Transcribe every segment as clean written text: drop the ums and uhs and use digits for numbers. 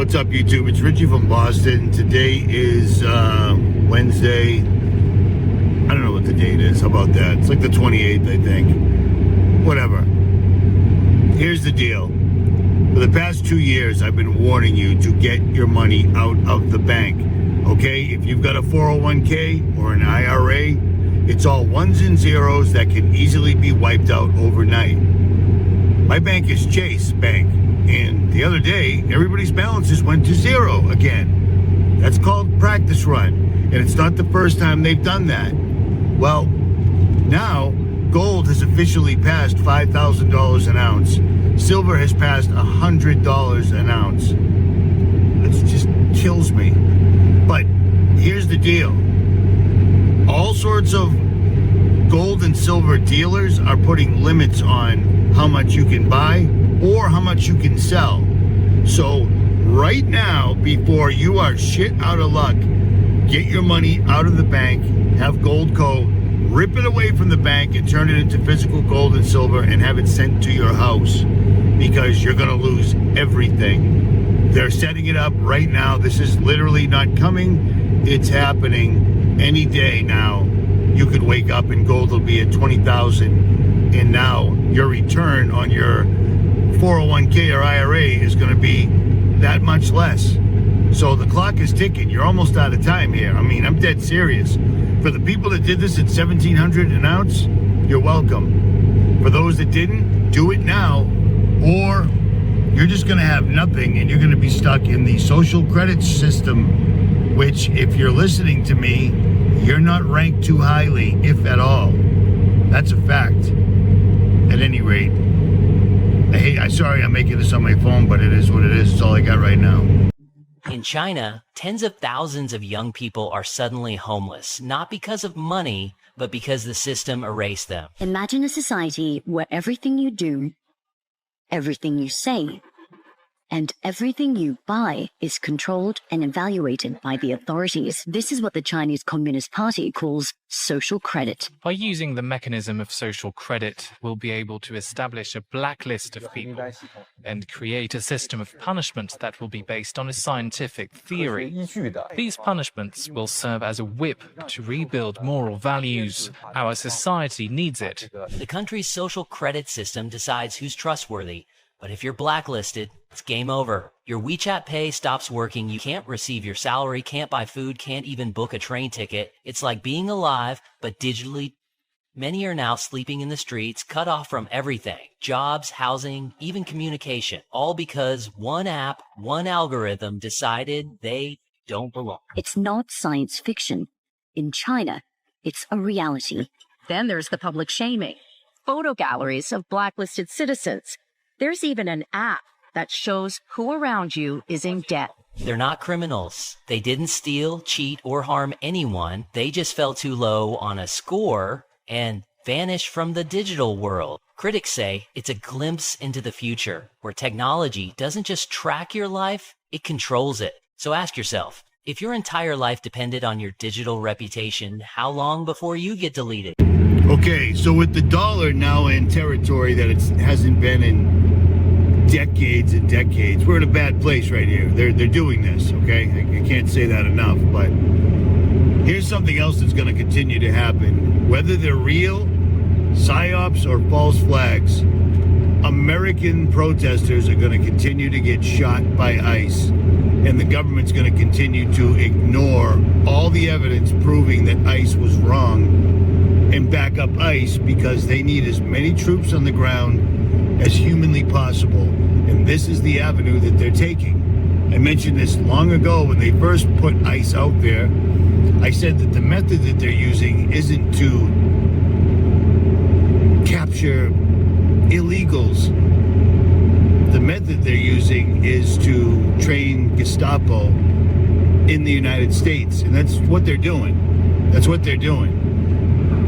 what's up, YouTube? It's Richie from Boston. Today is Wednesday. I don't know what the date is. How about that? It's like the 28th, I think. Whatever. Here's the deal. For the past 2 years, I've been warning you to get your money out of the bank. Okay? If you've got a 401k or an IRA, it's all ones and zeros that can easily be wiped out overnight. My bank is Chase Bank, and the other day, everybody's balances went to zero again. That's called practice run, and it's not the first time they've done that. Well, now, gold has officially passed $5,000 an ounce. Silver has passed $100 an ounce. It just kills me. But here's the deal. All sorts of gold and silver dealers are putting limits on how much you can buy or how much you can sell. So right now, before you are shit out of luck, get your money out of the bank, have Goldco, rip it away from the bank and turn it into physical gold and silver and have it sent to your house, because you're gonna lose everything. They're setting it up right now. This is literally not coming. It's happening any day now. You could wake up and gold will be at 20,000, and now your return on your 401k or IRA is going to be that much less. So the clock is ticking. You're almost out of time here. I mean, I'm dead serious. For the people that did this at $1,700 an ounce, you're welcome. For those that didn't, do it now, or you're just going to have nothing and you're going to be stuck in the social credit system, which, if you're listening to me, you're not ranked too highly, if at all. That's a fact. At any rate, I'm sorry I'm making this on my phone, but it is what it is. It's all I got right now. In China, tens of thousands of young people are suddenly homeless, not because of money, but because the system erased them. Imagine a society where everything you do, everything you say, and everything you buy is controlled and evaluated by the authorities. This is what the Chinese Communist Party calls social credit. By using the mechanism of social credit, we'll be able to establish a blacklist of people and create a system of punishment that will be based on a scientific theory. These punishments will serve as a whip to rebuild moral values. Our society needs it. The country's social credit system decides who's trustworthy. But if you're blacklisted, it's game over. Your WeChat Pay stops working, you can't receive your salary, can't buy food, can't even book a train ticket. It's like being alive, but digitally. Many are now sleeping in the streets, cut off from everything. Jobs, housing, even communication. All because one app, one algorithm decided they don't belong. It's not science fiction. In China, it's a reality. Then there's the public shaming. Photo galleries of blacklisted citizens. There's even an app that shows who around you is in debt. They're not criminals. They didn't steal, cheat, or harm anyone. They just fell too low on a score and vanished from the digital world. Critics say it's a glimpse into the future, where technology doesn't just track your life, it controls it. So ask yourself, if your entire life depended on your digital reputation, how long before you get deleted? Okay, so with the dollar now in territory that it hasn't been in decades and decades, we're in a bad place right here. They're doing this, okay? I can't say that enough, but here's something else that's going to continue to happen. Whether they're real, psyops, or false flags, American protesters are going to continue to get shot by ICE, and the government's going to continue to ignore all the evidence proving that ICE was wrong and back up ICE, because they need as many troops on the ground as humanly possible. And this is the avenue that they're taking. I mentioned this long ago when they first put ICE out there. I said that the method that they're using isn't to capture illegals. The method they're using is to train Gestapo in the United States. And that's what they're doing. That's what they're doing.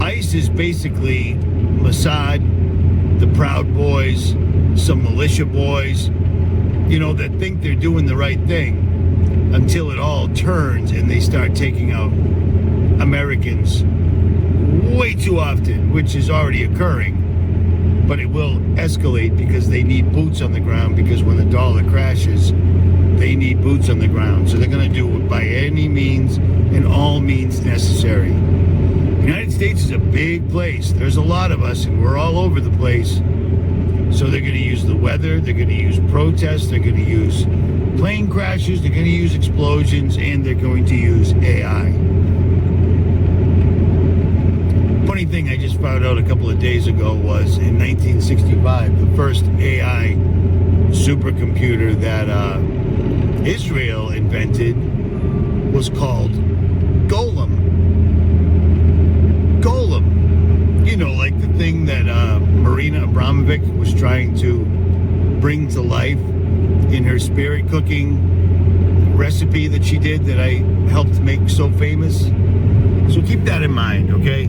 ICE is basically Mossad, the Proud Boys, some militia boys, that think they're doing the right thing until it all turns and they start taking out Americans way too often, which is already occurring. But it will escalate because they need boots on the ground, because when the dollar crashes, they need boots boots on the ground. So they're going to do it by any means and all means necessary. The United States is a big place. There's a lot of us, and we're all over the place. So they're going to use the weather, they're going to use protests, they're going to use plane crashes, they're going to use explosions, and they're going to use AI. Funny thing I just found out a couple of days ago was in 1965, the first AI supercomputer that Israel invented was called Golem. You know, like the thing that Marina Abramovic was trying to bring to life in her spirit cooking recipe that she did that I helped make so famous. So keep that in mind, okay?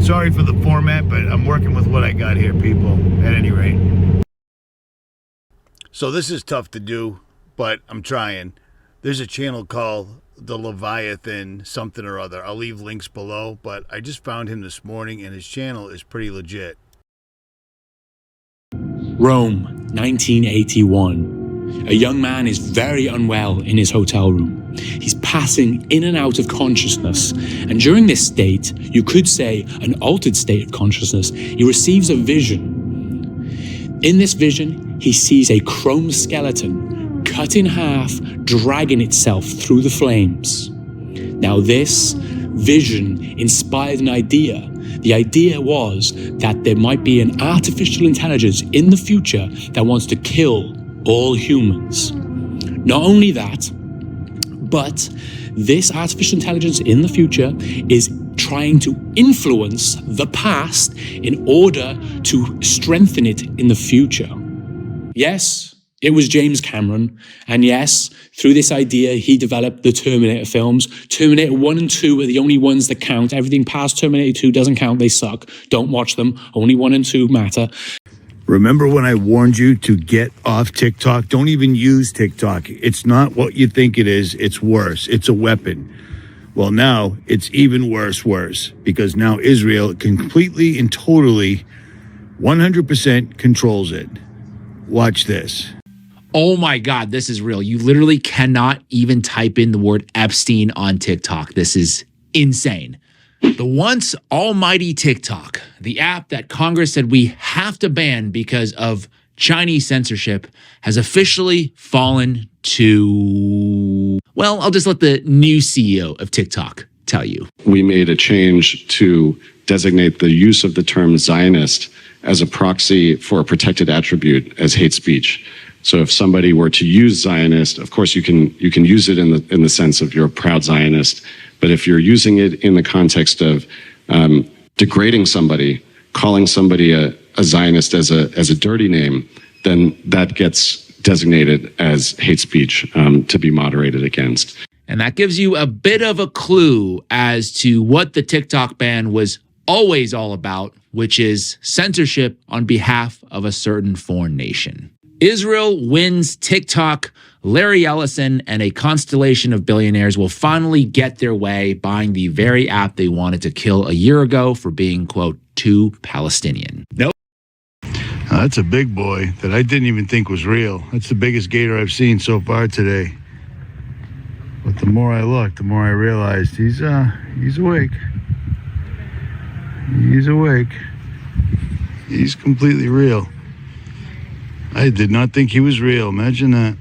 Sorry for the format, but I'm working with what I got here, people, at any rate. So this is tough to do, but I'm trying. There's a channel called The Leviathan something or other. I'll leave links below, but I just found him this morning, and his channel is pretty legit. Rome, 1981. A young man is very unwell in his hotel room. He's passing in and out of consciousness, and during this state, you could say an altered state of consciousness, he receives a vision. In this vision, he sees a chrome skeleton cut in half, dragging itself through the flames. Now this vision inspired an idea. The idea was that there might be an artificial intelligence in the future that wants to kill all humans. Not only that, but this artificial intelligence in the future is trying to influence the past in order to strengthen it in the future. Yes, it was James Cameron, and yes, through this idea, he developed the Terminator films. Terminator 1 and 2 are the only ones that count. Everything past Terminator 2 doesn't count, they suck. Don't watch them, only 1 and 2 matter. Remember when I warned you to get off TikTok? Don't even use TikTok. It's not what you think it is, it's worse. It's a weapon. Well, now it's even worse, because now Israel completely and totally 100% controls it. Watch this. Oh my God, this is real. You literally cannot even type in the word Epstein on TikTok. This is insane. The once almighty TikTok, the app that Congress said we have to ban because of Chinese censorship, has officially fallen to, well, I'll just let the new CEO of TikTok tell you. We made a change to designate the use of the term Zionist as a proxy for a protected attribute as hate speech. So if somebody were to use Zionist, of course you can use it in the sense of you're a proud Zionist, but if you're using it in the context of degrading somebody, calling somebody a Zionist as a dirty name, then that gets designated as hate speech to be moderated against. And that gives you a bit of a clue as to what the TikTok ban was always all about, which is censorship on behalf of a certain foreign nation. Israel wins TikTok. Larry Ellison and a constellation of billionaires will finally get their way, buying the very app they wanted to kill a year ago for being, quote, too Palestinian. Nope. Now, that's a big boy that I didn't even think was real. That's the biggest gator I've seen so far today. But the more I looked, the more I realized he's awake. He's awake. He's completely real. I did not think he was real. Imagine that.